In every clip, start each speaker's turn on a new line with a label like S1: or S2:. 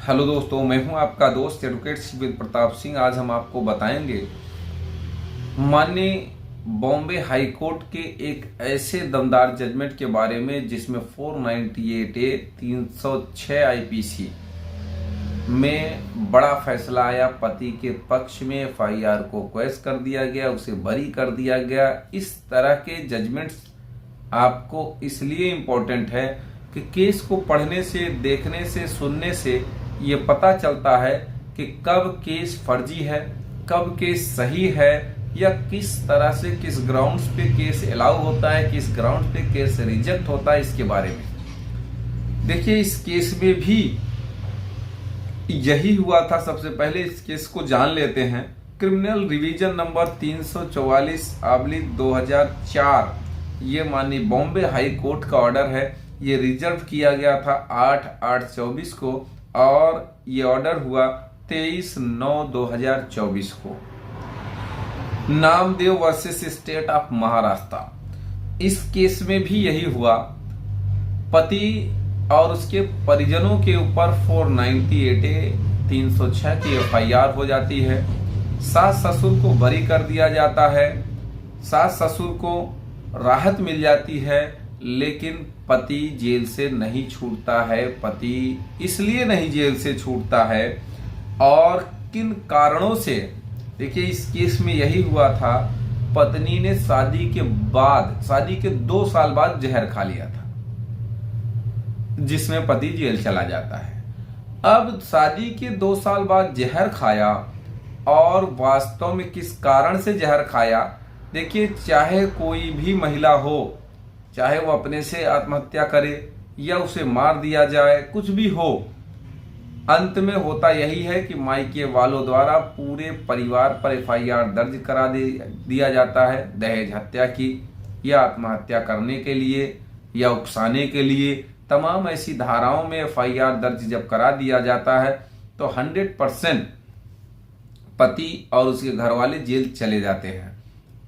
S1: Hello दोस्तों, मैं हूं आपका दोस्त एडवोकेट शिविर प्रताप सिंह। आज हम आपको बताएंगे माननीय बॉम्बे हाई कोर्ट के एक ऐसे दमदार जजमेंट के बारे में जिसमें 498 ए 306 आईपीसी में बड़ा फैसला आया। पति के पक्ष में एफआईआर को क्वैश कर दिया गया, उसे बरी कर दिया गया। इस तरह के जजमेंट्स आपको इसलिए इम्पोर्टेंट है कि केस को पढ़ने से, देखने से, सुनने से ये पता चलता है कि कब केस फर्जी है, कब केस सही है, या किस तरह से, किस ग्राउंड्स पे केस अलाउ होता है, किस ग्राउंड पे केस रिजेक्ट होता है। इसके बारे में देखिए, इस केस में भी यही हुआ था। सबसे पहले इस केस को जान लेते हैं। क्रिमिनल रिवीजन नंबर 344/2004 ये माननीय बॉम्बे हाई कोर्ट का ऑर्डर है। ये रिजर्व किया गया था 8/8/24 को और ये ऑर्डर हुआ 23/9/2024 को। Namdev versus state of Maharashtra. इस केस में भी यही हुआ। पति और उसके परिजनों के ऊपर 498/306 की एफआईआर हो जाती है। सास ससुर को बरी कर दिया जाता है। सास ससुर को राहत मिल जाती है, लेकिन पति जेल से नहीं छूटता है। पति इसलिए नहीं जेल से छूटता है और किन कारणों से, देखिए इस केस में यही हुआ था। पत्नी ने शादी के 2 साल बाद जहर खा लिया था, जिसमें पति जेल चला जाता है। अब शादी के 2 साल बाद जहर खाया, और वास्तव में किस कारण से जहर खाया। देखिए, चाहे कोई भी महिला हो, चाहे वो अपने से आत्महत्या करे या उसे मार दिया जाए, कुछ भी हो, अंत में होता यही है कि मायके वालों द्वारा पूरे परिवार पर एफआईआर दर्ज करा दिया जाता है। दहेज हत्या की, या आत्महत्या करने के लिए, या उकसाने के लिए, तमाम ऐसी धाराओं में एफआईआर दर्ज जब करा दिया जाता है तो 100% पति और उसके घर वाले जेल चले जाते हैं।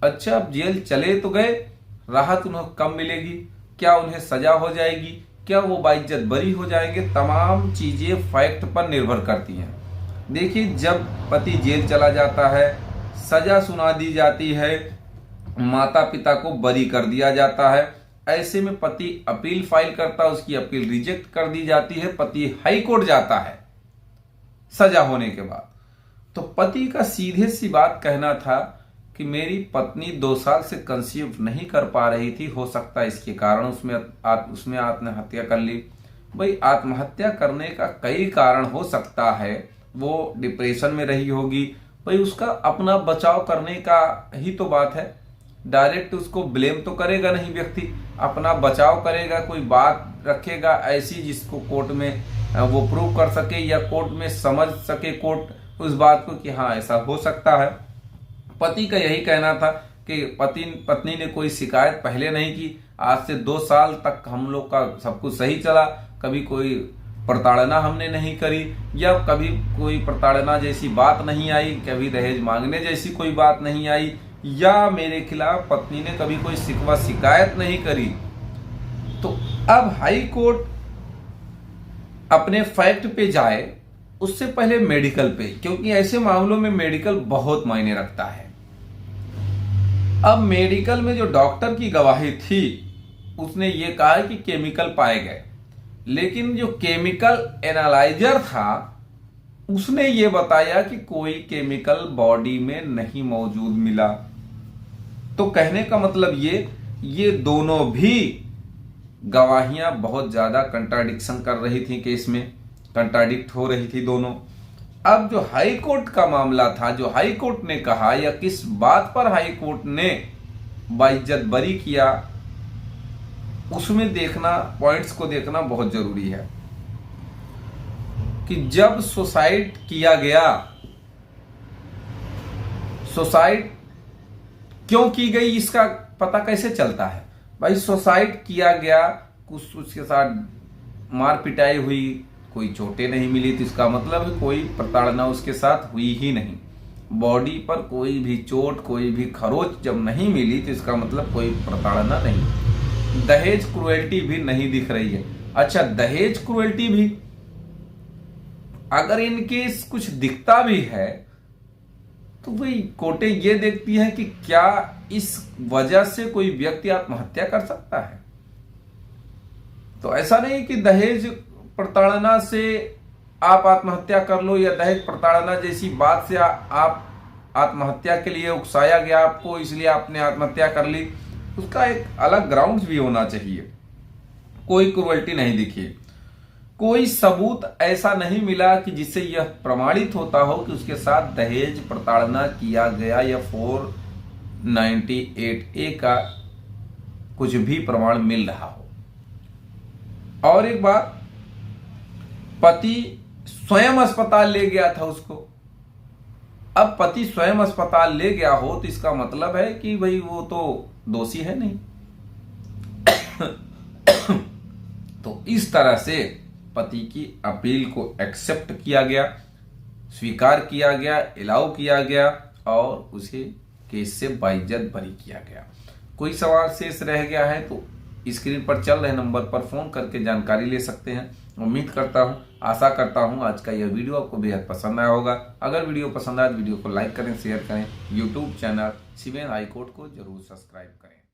S1: अच्छा, अब जेल चले तो गए, राहत उन्हें कब मिलेगी? क्या उन्हें सजा हो जाएगी? क्या वो बाइज्जत बरी हो जाएंगे? तमाम चीजें फैक्ट पर निर्भर करती हैं। देखिए, जब पति जेल चला जाता है, सजा सुना दी जाती है, माता पिता को बरी कर दिया जाता है। ऐसे में पति अपील फाइल करता है, उसकी अपील रिजेक्ट कर दी जाती है। पति हाई कोर्ट जाता है सजा होने के बाद। तो पति का सीधे सी बात कहना था कि मेरी पत्नी 2 साल से कंसीव नहीं कर पा रही थी, हो सकता है इसके कारण उसमें आत्महत्या कर ली। भाई, आत्महत्या करने का कई कारण हो सकता है। वो डिप्रेशन में रही होगी, भाई उसका अपना बचाव करने का ही तो बात है। डायरेक्ट उसको ब्लेम तो करेगा नहीं व्यक्ति, अपना बचाव करेगा, कोई बात रखेगा ऐसी जिसको कोर्ट में वो प्रूव कर सके, या कोर्ट में समझ सके कोर्ट उस बात को कि हाँ ऐसा हो सकता है। पति का यही कहना था कि पत्नी ने कोई शिकायत पहले नहीं की। आज से 2 साल तक हम लोग का सब कुछ सही चला, कभी कोई प्रताड़ना हमने नहीं करी, या कभी कोई प्रताड़ना जैसी बात नहीं आई, कभी दहेज मांगने जैसी कोई बात नहीं आई, या मेरे खिलाफ पत्नी ने कभी कोई शिकवा शिकायत नहीं करी। तो अब हाई कोर्ट अपने फैक्ट पे जाए, उससे पहले मेडिकल पे, क्योंकि ऐसे मामलों में मेडिकल बहुत मायने रखता है। अब मेडिकल में जो डॉक्टर की गवाही थी, उसने ये कहा कि केमिकल पाए गए, लेकिन जो केमिकल एनालाइजर था उसने ये बताया कि कोई केमिकल बॉडी में नहीं मौजूद मिला। तो कहने का मतलब ये दोनों भी गवाहियां बहुत ज्यादा कंट्राडिक्शन कर रही थी, केस में कंट्राडिक्ट हो रही थी दोनों। अब जो हाई कोर्ट का मामला था, जो हाई कोर्ट ने कहा, या किस बात पर हाई कोर्ट ने बाइज्जत बरी किया, उसमें देखना, पॉइंट्स को देखना बहुत जरूरी है कि जब सुसाइड किया गया, सुसाइड क्यों की गई इसका पता कैसे चलता है? भाई, सुसाइड किया गया, कुछ उसके साथ मार पिटाई हुई, कोई चोटें नहीं मिली, तो इसका मतलब है कोई प्रताड़ना उसके साथ हुई ही नहीं। बॉडी पर कोई भी चोट, कोई भी खरोच जब नहीं मिली, तो इसका मतलब कोई प्रताड़ना नहीं। दहेज क्रुएल्टी भी नहीं दिख रही है। अच्छा, दहेज क्रुएल्टी भी अगर इनकेस कुछ दिखता भी है तो वही कोर्टें ये देखती हैं कि क्या इस वजह से कोई व्यक्ति आत्महत्या कर सकता है। तो ऐसा नहीं कि दहेज प्रताड़ना से आप आत्महत्या कर लो या दहेज प्रताड़ना जैसी बात से आप आत्महत्या के लिए उकसाया गया आपको, इसलिए आपने आत्महत्या कर ली। उसका एक अलग ग्राउंड भी होना चाहिए। कोई क्रुएल्टी नहीं दिखी, कोई सबूत ऐसा नहीं मिला कि जिससे यह प्रमाणित होता हो कि उसके साथ दहेज प्रताड़ना किया गया या 498A का कुछ भी प्रमाण मिल रहा हो। और एक बात, पति स्वयं अस्पताल ले गया था उसको। अब पति स्वयं अस्पताल ले गया हो तो इसका मतलब है कि भाई वो तो दोषी है नहीं। तो इस तरह से पति की अपील को एक्सेप्ट किया गया, स्वीकार किया गया, अलाउ किया गया और उसे केस से बाइज्जत बरी किया गया। कोई सवाल शेष रह गया है तो स्क्रीन पर चल रहे नंबर पर फोन करके जानकारी ले सकते हैं। उम्मीद करता हूं, आशा करता हूं आज का यह वीडियो आपको बेहद पसंद आया होगा। अगर वीडियो पसंद आए तो वीडियो को लाइक करें, शेयर करें। YouTube channel CBN high court को जरूर सब्सक्राइब करें।